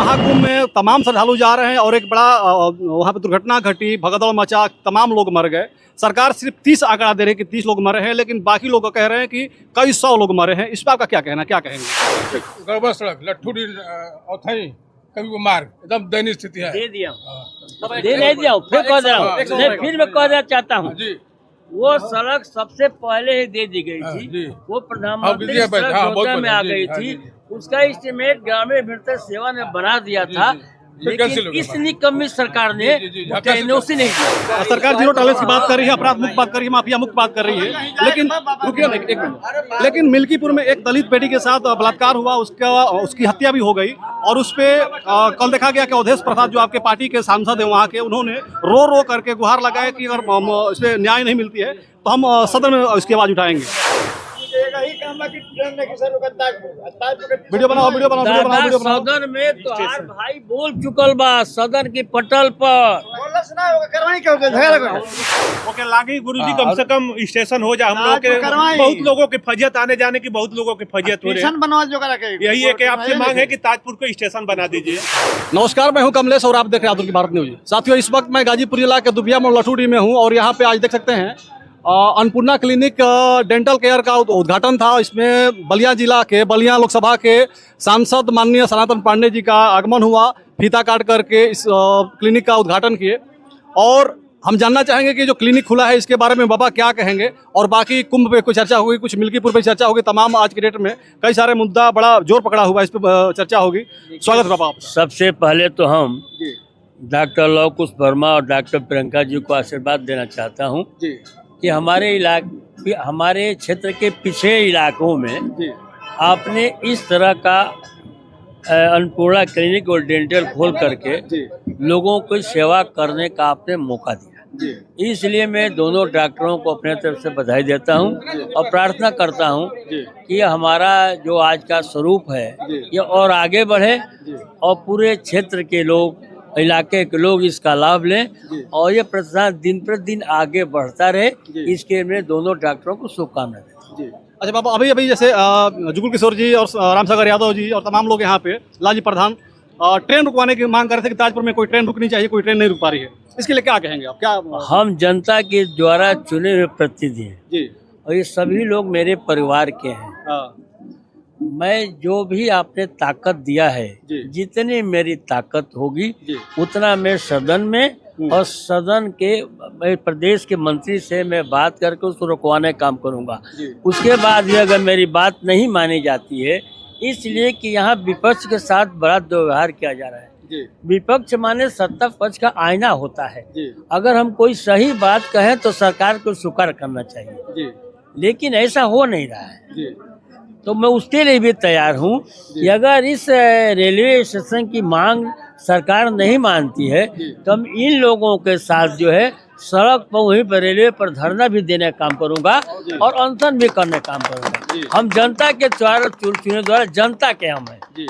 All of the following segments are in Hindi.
महाकुंभ में तमाम श्रद्धालु जा रहे हैं और एक बड़ा वहाँ पे दुर्घटना घटी, भगदड़ मचा, तमाम लोग मर गए। सरकार सिर्फ 30 आंकड़ा दे रही है कि 30 लोग मरे हैं, लेकिन बाकी लोग कह रहे हैं कि कई 100 लोग मरे हैं। इस पर आपका क्या कहना, क्या कहेंगे? गड़बड़ सड़क लट्ठू औथई कभी वो मार्ग एकदम दयनीय स्थिति है। दे दिया दे नहीं दिया फिर कह दे रहा हूँ, नहीं फिर मैं कह देना चाहता हूँ। जी वो सड़क सबसे पहले ही दे दी गई जी। थी, वो प्रधानमंत्री विजय भाई, सड़क हाँ, बहुत योजना में बढ़िया, आ जी, गई हाँ, थी। जी। उसका एस्टीमेट ग्रामीण विकास सेवा ने बना दिया था, फिर कैंसिल हो लेकिन गया इस हमारा। निकम्मी सरकार ने एनओसी नहीं दिया। सरकार जीरो टॉलरेंस की बात कर रही है, अपराध मुक्त बात कर रही है, माफिया मुक्त बात कर रही है, लेकिन रुकिए ना एक मिनट। लेकिन मिल्कीपुर में एक दलित बेटी के साथ बलात्कार हुआ, उसकी हत्या भी हो गई और उस पे कल देखा गया कि अवधेश प्रसाद जो आपके पार्टी के सांसद हैं वहाँ के, उन्होंने रो रो करके गुहार लगाए कि अगर इस पे न्याय नहीं मिलती है तो हम सदन में इसकी आवाज उठाएंगे। वीडियो बनाओ, वीडियो बनाओ, वीडियो बनाओ, दादा वीडियो बनाओ। सदन में तो हर भाई बोल चुकल बा, सदन की पटल पर। ओके लागी गुरुजी, कम से कम स्टेशन हो जाए। हम लोग के बहुत लोगों के फजियत आने जाने की, बहुत लोगों के फजियत हो रहे हैं। यही है कि आपसे मांग है कि ताजपुर को स्टेशन बना दीजिए। नमस्कार, मैं हूं कमलेश और आप देख रहे हैं आतुर की भारत न्यूज। साथियों, इस वक्त मैं गाजीपुर जिला के दुबिया मोड़ लठूडी में हूं और यहां पे आज देख सकते हैं अन्नपूर्णा क्लिनिक डेंटल केयर का उद्घाटन था। इसमें बलिया जिला के, बलिया लोकसभा के सांसद माननीय सनातन पांडे जी का आगमन हुआ, फीता काट करके इस क्लिनिक का उद्घाटन किए। और हम जानना चाहेंगे कि जो क्लिनिक खुला है इसके बारे में बाबा क्या कहेंगे, और बाकी कुंभ पे कुछ चर्चा होगी, कुछ मिल्कीपुर पे चर्चा होगी। तमाम आज के डेट में कई सारे मुद्दा बड़ा जोर पकड़ा हुआ है, इस पर चर्चा होगी। स्वागत है बाबा आपका। सबसे पहले तो हम डॉक्टर लव कुश वर्मा और डॉक्टर प्रियंका जी को आशीर्वाद देना चाहता हूँ कि हमारे क्षेत्र के पिछड़े इलाकों में आपने इस तरह का अन्नपूर्णा क्लिनिक और डेंटल खोल करके लोगों को सेवा करने का आपने मौका दिया। इसलिए मैं दोनों डॉक्टरों को अपने तरफ से बधाई देता हूं और प्रार्थना करता हूं कि हमारा जो आज का स्वरूप है ये और आगे बढ़े और पूरे क्षेत्र के लोग, इलाके के लोग इसका लाभ लें और ये प्रतिष्ठान दिन प्रतिदिन आगे बढ़ता रहे। इसके मैं दोनों डॉक्टरों को शुभकामनाएं देता हूं। अच्छा बाबा, अभी जैसे जुगुल किशोर जी और रामसागर यादव जी और तमाम लोग यहाँ पे, लालजी प्रधान ट्रेन रुकवाने की मांग कर रहे थे कि ताजपुर में कोई ट्रेन रुकनी चाहिए, कोई ट्रेन नहीं रुक पा रही है। इसके लिए क्या कहेंगे आप? क्या हम जनता के द्वारा चुने हुए प्रतिनिधि हैं जी, और ये सभी लोग मेरे परिवार के हैं। मैं जो भी आपने ताकत दिया है, जितनी मेरी ताकत होगी उतना मैं सदन में और सदन के प्रदेश के मंत्री से मैं बात करके उसको रुकवाने का काम करूंगा। उसके बाद भी अगर मेरी बात नहीं मानी जाती है, इसलिए कि यहाँ विपक्ष के साथ बड़ा दुर्व्यवहार किया जा रहा है। विपक्ष माने सत्ता पक्ष का आईना होता है। अगर हम कोई सही बात कहें तो सरकार को स्वीकार करना चाहिए, लेकिन ऐसा हो नहीं रहा है। तो मैं उसके लिए भी तैयार हूँ कि अगर इस रेलवे स्टेशन की मांग सरकार नहीं मानती है तो हम इन लोगों के साथ जो है सड़क पर, वहीं पर रेलवे पर धरना भी देने का काम करूँगा और अनशन भी करने का काम करूँगा। हम जनता के चुने द्वारा जनता के हम हैं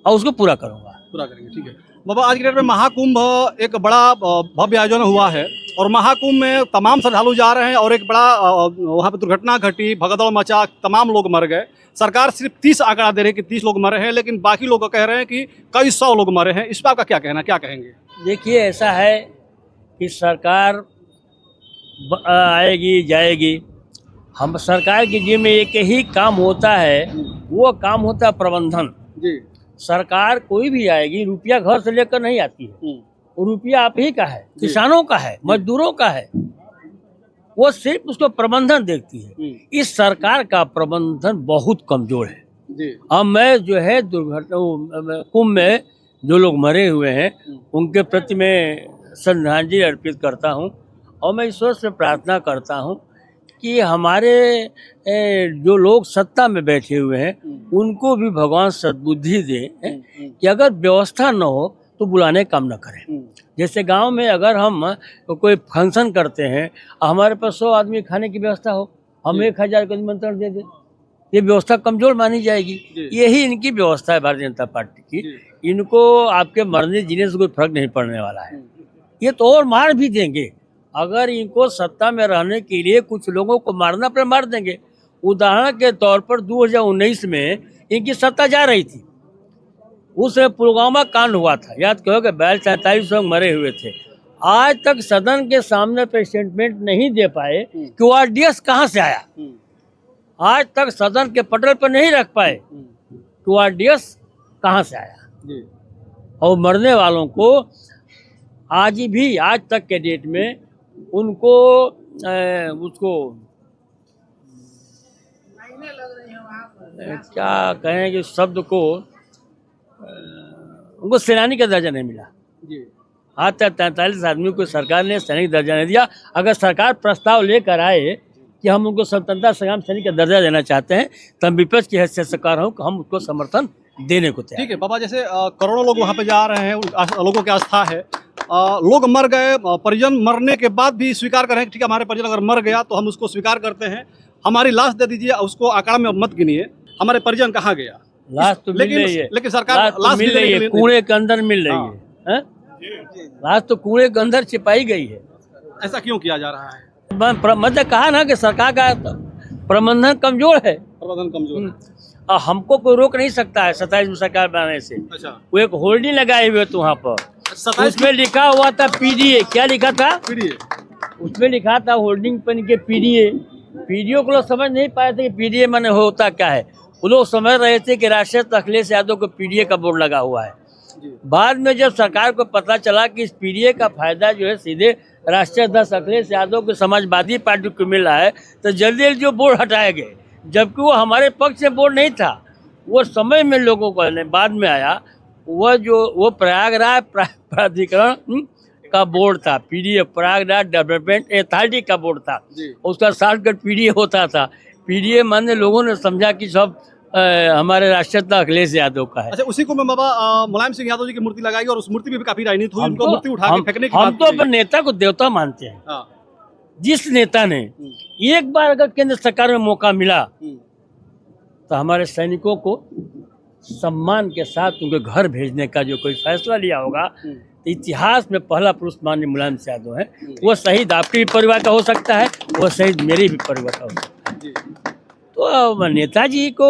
और उसको पूरा करूँगा, पूरा करेंगे। ठीक है बाबा, आज के डेट में महाकुंभ एक बड़ा भव्य आयोजन हुआ है और महाकुंभ में तमाम श्रद्धालु जा रहे हैं और एक बड़ा वहाँ पे दुर्घटना घटी, भगदड़ मचा, तमाम लोग मर गए। सरकार सिर्फ 30 आंकड़ा दे रही है कि 30 लोग मरे हैं, लेकिन बाकी लोग कह रहे हैं कि कई 100 लोग मरे हैं। इस पर आपका क्या कहना, क्या कहेंगे? देखिए, ऐसा है कि सरकार आएगी जाएगी, हम सरकार की जिम्मे एक ही काम होता है, वो काम होता है प्रबंधन। सरकार कोई भी आएगी, रुपया घर से लेकर नहीं आती है, वो रुपया आप ही का है, किसानों का है, मजदूरों का है, वो सिर्फ उसको प्रबंधन देखती है। इस सरकार का प्रबंधन बहुत कमजोर है। अब मैं जो है दुर्घटना कुंभ में जो लोग मरे हुए हैं उनके प्रति मैं श्रद्धांजलि अर्पित करता हूं और मैं ईश्वर से प्रार्थना करता हूं कि हमारे जो लोग सत्ता में बैठे हुए हैं उनको भी भगवान सद्बुद्धि दे कि अगर व्यवस्था न हो तो बुलाने काम न करें। जैसे गांव में अगर हम कोई फंक्शन करते हैं, हमारे पास 100 आदमी खाने की व्यवस्था हो, हम 1000 का निमंत्रण दे दें, ये व्यवस्था कमजोर मानी जाएगी। यही इनकी व्यवस्था है भारतीय जनता पार्टी की। इनको आपके मरने जीने से कोई फर्क नहीं पड़ने वाला है। ये तो और मार भी देंगे, अगर इनको सत्ता में रहने के लिए कुछ लोगों को मारना पड़े मार देंगे। उदाहरण के तौर पर 2019 में इनकी सत्ता जा रही थी, उस पुलवामा कांड हुआ था, याद करो कि 42-43 लोग मरे हुए थे। आज तक सदन के सामने पे स्टेटमेंट नहीं दे पाए कि वो आरडीएक्स कहाँ से आया। आज तक सदन के पटल पर नहीं रख पाए कि वो आरडीएक्स कहाँ से आया। और मरने वालों को आज तक के डेट में उनको उसको क्या कहें कि शब्द को उनको सेनानी का दर्जा नहीं मिला। आज तक 43 आदमी को सरकार ने सैनिक दर्जा नहीं दिया। अगर सरकार प्रस्ताव लेकर आए कि हम उनको स्वतंत्रता संग्राम सैनिक का दर्जा देना चाहते हैं, तब विपक्ष की हैसियत से कह रहा हूँ कि हम उसको समर्थन देने को तैयार। ठीक है बाबा, जैसे करोड़ों लोग वहाँ पे जा रहे हैं, लोगों की आस्था है, लोग मर गए, परिजन मरने के बाद भी स्वीकार करें ठीक है हमारे परिजन अगर मर गया तो हम उसको स्वीकार करते हैं, हमारी लाश दे दीजिए, उसको आंकड़ा में मत गिनिए, हमारे परिजन कहाँ गया। लाश तो मिल रही है, लेकिन सरकार लाश मिल रही है, कूड़े के अंदर मिल रही है। लाश तो कूड़े के अंदर छिपाई गई है। ऐसा क्यों किया जा रहा है? मैंने कहा ना कि सरकार का प्रबंधन कमजोर है। प्रबंधन कमजोर। हमको कोई रोक नहीं सकता है 27 में सरकार बनाने से। अच्छा। वो एक होल्डिंग लगाए हुए थे वहाँ पर, 27 उसमें लिखा हुआ था पीडीए। क्या लिखा था? पीडीए। उसमें लिखा था होल्डिंग पेन के पीडीए। पीडीओ को लोग समझ नहीं पाए थे कि पीडीए माने होता क्या है। वो लोग समझ रहे थे कि राष्ट्रीय अखिलेश यादव को पीडीए का बोर्ड लगा हुआ है। बाद में जब सरकार को पता चला कि इस पीडीए का फायदा जो है सीधे राष्ट्रीय अध्यक्ष अखिलेश यादव को समाजवादी पार्टी को मिल रहा है, तो जल्दी जल्दी जो बोर्ड हटाए गए, जबकि वो हमारे पक्ष से बोर्ड नहीं था। वो समय में लोगों को बाद में आया, वो प्रयागराज प्राधिकरण का बोर्ड था, पीडीए प्रयागराज डेवलपमेंट अथॉरिटी का बोर्ड था। उसका शॉर्टकट पीडीए होता था। पीडीए माने लोगों ने समझा कि सब हमारे राष्ट्रीय अखिलेश यादव का है। अच्छा, उसी को मैं बाबा मुलायम सिंह यादव जी की मूर्ति लगाई और उस मूर्ति में भी काफी राजनीति हुई, उनको मूर्ति उठा के फेंकने की बात हम तो अपने नेता को देवता मानते हैं। हाँ। जिस नेता ने एक बार अगर केंद्र सरकार में मौका मिला तो हमारे सैनिकों को सम्मान के साथ उनके घर भेजने का जो कोई फैसला लिया होगा, तो इतिहास में पहला पुरुष माननीय मुलायम सिंह यादव है। वो शहीद आपके भी परिवार का हो सकता है, वो शहीद मेरे भी परिवार का हो सकता है। तो नेताजी को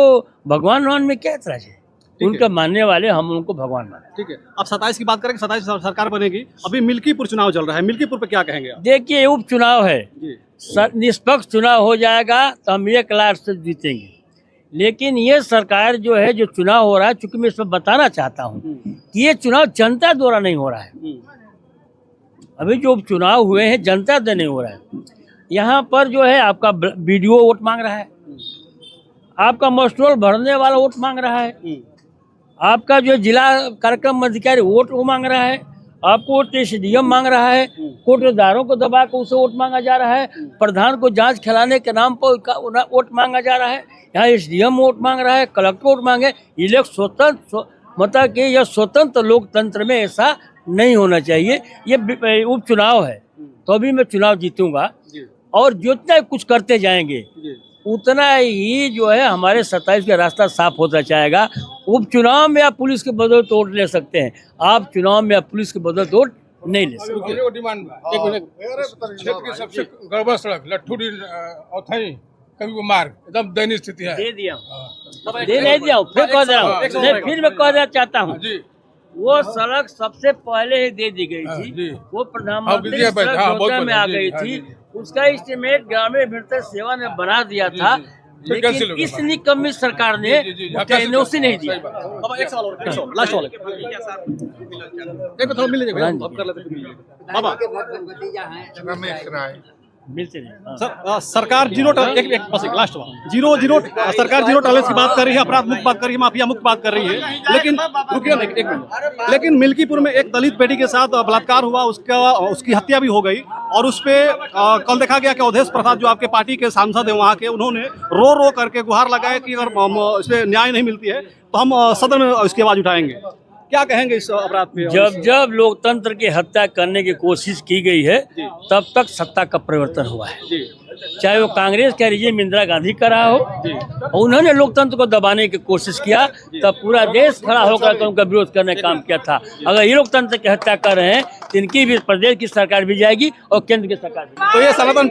भगवान मान में क्या एतराज है? उनका मानने वाले हम उनको भगवान मानते। ठीक है, अब 27 की बात करें, 27 सरकार बनेगी। अभी मिल्कीपुर चुनाव चल रहा है, मिल्कीपुर पे क्या कहेंगे आप? देखिए, उपचुनाव है, निष्पक्ष चुनाव हो जाएगा तो हम 1 लाख से जीतेंगे। लेकिन ये सरकार जो है, जो चुनाव हो रहा है, चूंकि मैं इसमें बताना चाहता हूँ कि ये चुनाव जनता द्वारा नहीं हो रहा है। अभी जो उपचुनाव हुए हैं जनता से नहीं हो रहा है। यहाँ पर जो है आपका बीडीओ वोट मांग रहा है, आपका मस्टोल भरने वाला वोट मांग रहा है, आपका जो जिला कार्यक्रम अधिकारी वोट वो मांग रहा है, आपको वोट एसडीएम मांग रहा है, कोटदारों को दबा कर उसे वोट मांगा जा रहा है, प्रधान को जांच खिलाने के नाम पर वोट मांगा जा रहा है, यहाँ एसडीएम वोट मांग रहा है, कलेक्टर वोट मांगे। ये स्वतंत्र मतलब कि यह स्वतंत्र लोकतंत्र में ऐसा नहीं होना चाहिए। ये उपचुनाव है, तो अभी मैं चुनाव जीतूंगा और जितना कुछ करते जाएंगे उतना ही जो है हमारे 27 का रास्ता साफ होता जाएगा। उपचुनाव में आप पुलिस के बदौलत वोट ले सकते हैं, आप चुनाव में आप पुलिस के बदौलत वोट नहीं ले सकते। डिमांड क्षेत्र की सबसे गड़बड़ सड़क लट्ठूडी औथई कभी वो मार्ग एकदम दयनीय स्थिति है। दे दिया दे नहीं दिया, फिर कह दे रहा हूँ, फिर मैं कह देना चाहता हूँ, वो सड़क सबसे पहले ही दे दी गई थी। वो प्रधानमंत्री सड़क योजना में आ गई थी, उसका एस्टिमेट ग्रामीण वितरण सेवा ने बना दिया था, लेकिन इस निकम्मी सरकार ने एनओसी नहीं दिया। एक सवाल और, लास्ट वाला एक थोड़ा मिल लीजिए, अब कर लेते हैं बाबा। मिलते नहीं सर, सरकार जीरो सरकार जीरो टॉलरेंस की बात कर रही है, अपराध मुक्त बात कर रही है, माफिया मुक्त बात कर रही है, लेकिन रुकिए एक मिनट, लेकिन मिल्कीपुर में एक दलित बेटी के साथ बलात्कार हुआ, उसकी हत्या भी हो गई और उस पे कल देखा गया कि अवधेश प्रसाद जो आपके पार्टी के सांसद हैं वहाँ के, उन्होंने रो रो करके गुहार लगाया कि अगर इस पे न्याय नहीं मिलती है तो हम सदन में इसकी आवाज उठाएंगे। क्या कहेंगे इस अपराध पे? जब लोकतंत्र की हत्या करने की कोशिश की गई है तब तक सत्ता का परिवर्तन हुआ है, चाहे वो कांग्रेस का रिजीम इंदिरा गांधी का रहा हो, उन्होंने लोकतंत्र को दबाने की कोशिश किया, तब पूरा देश खड़ा होकर उनका विरोध करने का काम किया था। अगर ये लोकतंत्र की हत्या कर रहे हैं तो इनकी भी प्रदेश की सरकार भी जाएगी और केंद्र की सरकार भी। तो ये सनातन